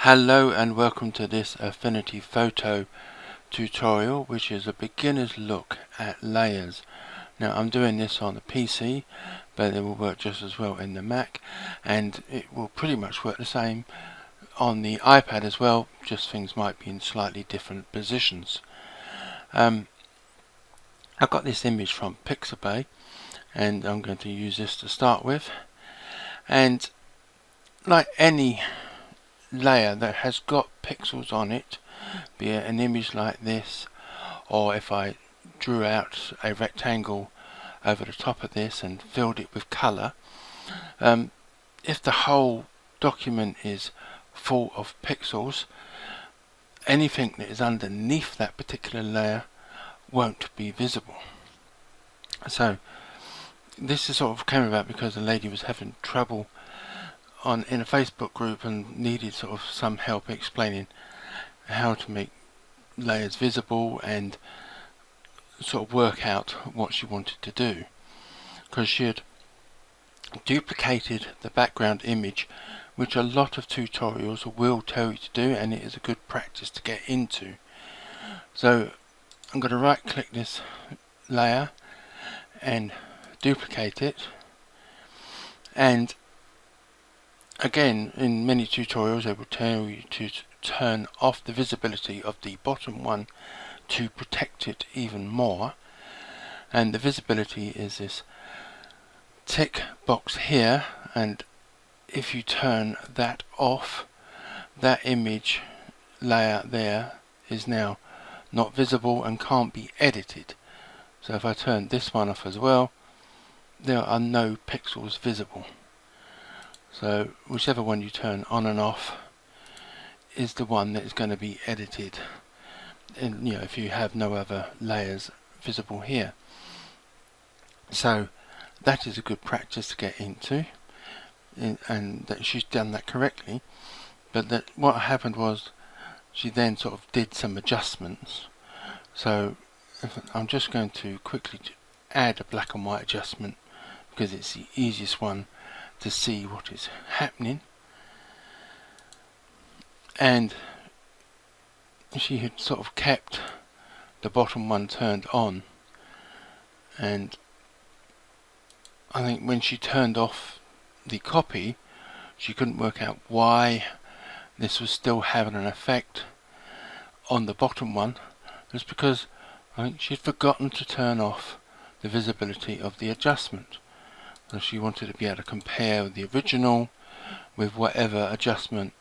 Hello and welcome to this Affinity Photo tutorial, which is a beginner's look at layers. Now I'm doing this on the PC, but it will work just as well in the Mac, and it will pretty much work the same on the iPad as well, just things might be in slightly different positions. I got this image from Pixabay and I'm going to use this to start with, and like any layer that has got pixels on it, be it an image like this, or if I drew out a rectangle over the top of this and filled it with colour, if the whole document is full of pixels, anything that is underneath that particular layer won't be visible. So this is sort of came about because a lady was having trouble in a Facebook group and needed sort of some help explaining how to make layers visible and sort of work out what she wanted to do, because she had duplicated the background image, which a lot of tutorials will tell you to do, and it is a good practice to get into. So I'm going to right click this layer and duplicate it, and again, in many tutorials they will tell you to turn off the visibility of the bottom one to protect it even more, and the visibility is this tick box here, and if you turn that off, that image layer there is now not visible and can't be edited. So if I turn this one off as well, there are no pixels visible. So whichever one you turn on and off is the one that is going to be edited, and if you have no other layers visible here. So that is a good practice to get into, and that she's done that correctly. But what happened was she then sort of did some adjustments. So I'm just going to quickly add a black and white adjustment because it's the easiest one to see what is happening. And she had sort of kept the bottom one turned on, and I think when she turned off the copy, she couldn't work out why this was still having an effect on the bottom one. It's because I think she'd forgotten to turn off the visibility of the adjustment. So she wanted to be able to compare the original with whatever adjustment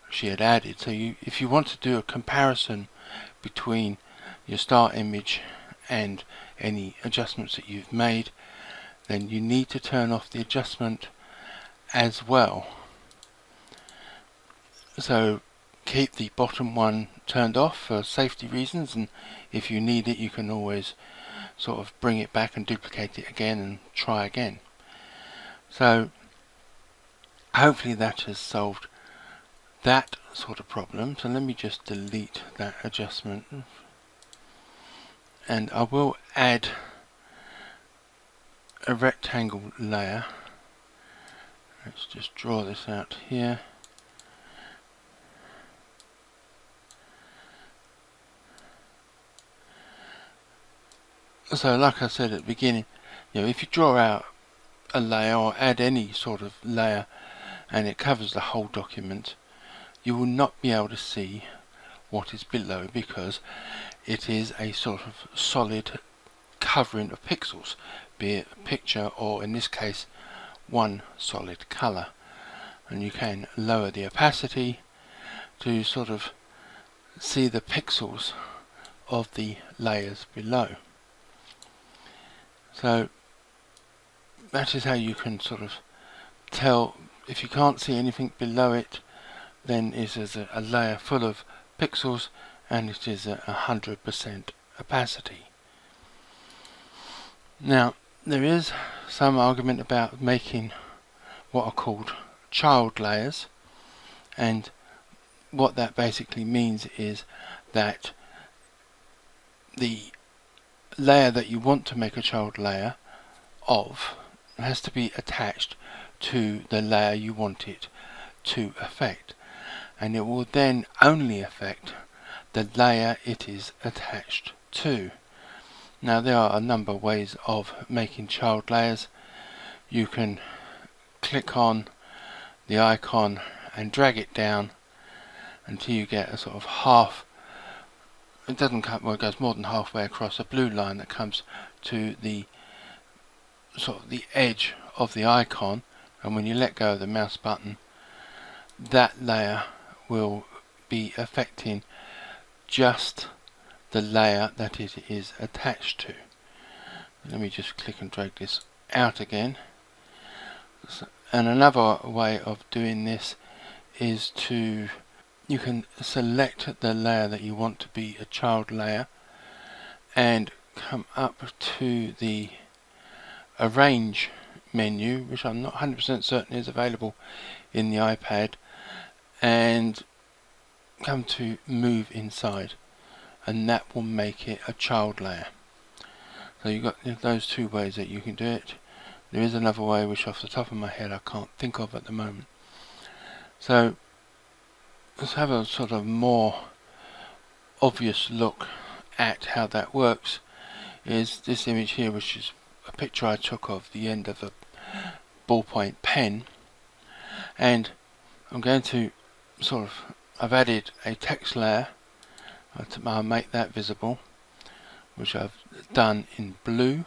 she had added. So if you want to do a comparison between your start image and any adjustments that you've made, then you need to turn off the adjustment as well. So keep the bottom one turned off for safety reasons, and if you need it you can always sort of bring it back and duplicate it again and try again. So hopefully that has solved that sort of problem. So let me just delete that adjustment, and I will add a rectangle layer. Let's just draw this out here. So like I said at the beginning, if you draw out a layer or add any sort of layer and it covers the whole document, you will not be able to see what is below, because it is a sort of solid covering of pixels, be it a picture or in this case one solid colour. And you can lower the opacity to sort of see the pixels of the layers below. So that is how you can sort of tell. If you can't see anything below it, then it is a layer full of pixels and it is 100% opacity. Now there is some argument about making what are called child layers, and what that basically means is that the layer that you want to make a child layer of has to be attached to the layer you want it to affect. and it will then only affect the layer it is attached to. Now there are a number of ways of making child layers. You can click on the icon and drag it down until you get a sort of half, it doesn't come, well, it goes more than halfway across, a blue line that comes to the sort of the edge of the icon, and when you let go of the mouse button, that layer will be affecting just the layer that it is attached to. Let me just click and drag this out again. And another way of doing this is you can select the layer that you want to be a child layer and come up to the Arrange menu, which I'm not 100% certain is available in the iPad, and come to Move Inside, and that will make it a child layer. So you've got those two ways that you can do it. There is another way which off the top of my head I can't think of at the moment. So let's have a sort of more obvious look at how that works. Is this image here, which is a picture I took of the end of a ballpoint pen, and I'm going to I've added a text layer. I'll make that visible, which I've done in blue,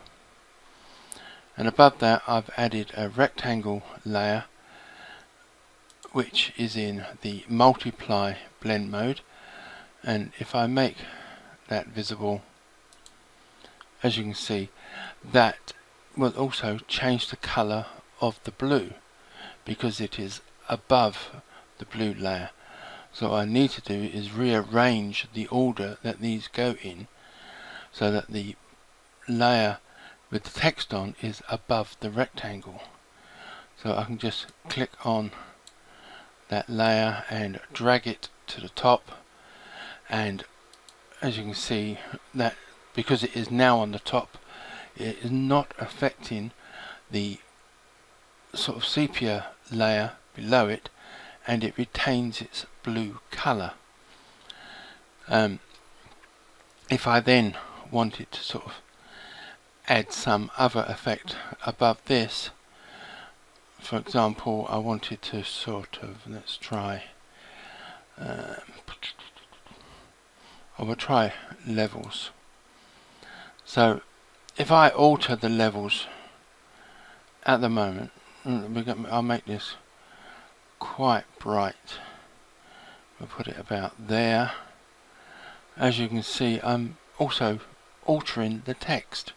and above that I've added a rectangle layer which is in the multiply blend mode, and if I make that visible, as you can see, that will also change the colour of the blue because it is above the blue layer. So what I need to do is rearrange the order that these go in so that the layer with the text on is above the rectangle. So I can just click on that layer and drag it to the top, and as you can see, that because it is now on the top, it is not affecting the sort of sepia layer below it, and it retains its blue colour. If I then wanted to sort of add some other effect above this, for example, I wanted to let's try, I will try levels. So if I alter the levels at the moment, I'll make this quite bright. We'll put it about there. As you can see, I'm also altering the text.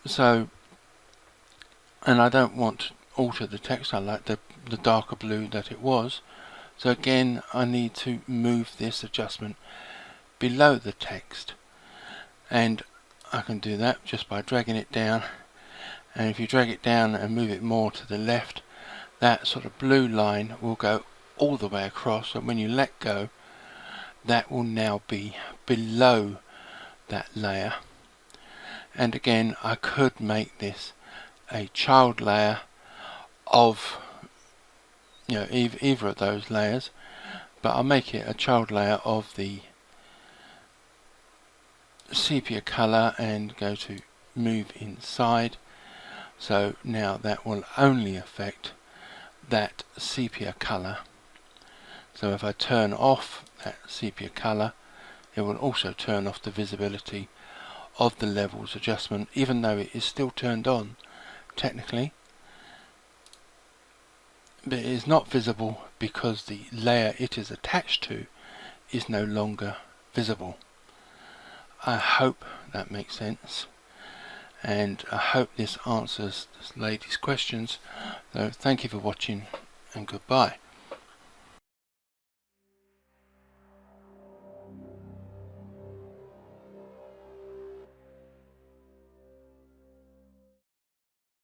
So, and I don't want to alter the text, I like the darker blue that it was. So again, I need to move this adjustment below the text, and I can do that just by dragging it down, and if you drag it down and move it more to the left, that sort of blue line will go all the way across, and when you let go, that will now be below that layer. And again, I could make this a child layer of either of those layers, but I'll make it a child layer of the sepia colour and go to Move Inside. So now that will only affect that sepia colour. So if I turn off that sepia colour, it will also turn off the visibility of the levels adjustment, even though it is still turned on technically, but it is not visible because the layer it is attached to is no longer visible. I hope that makes sense, and I hope this answers this lady's questions. So thank you for watching, and goodbye.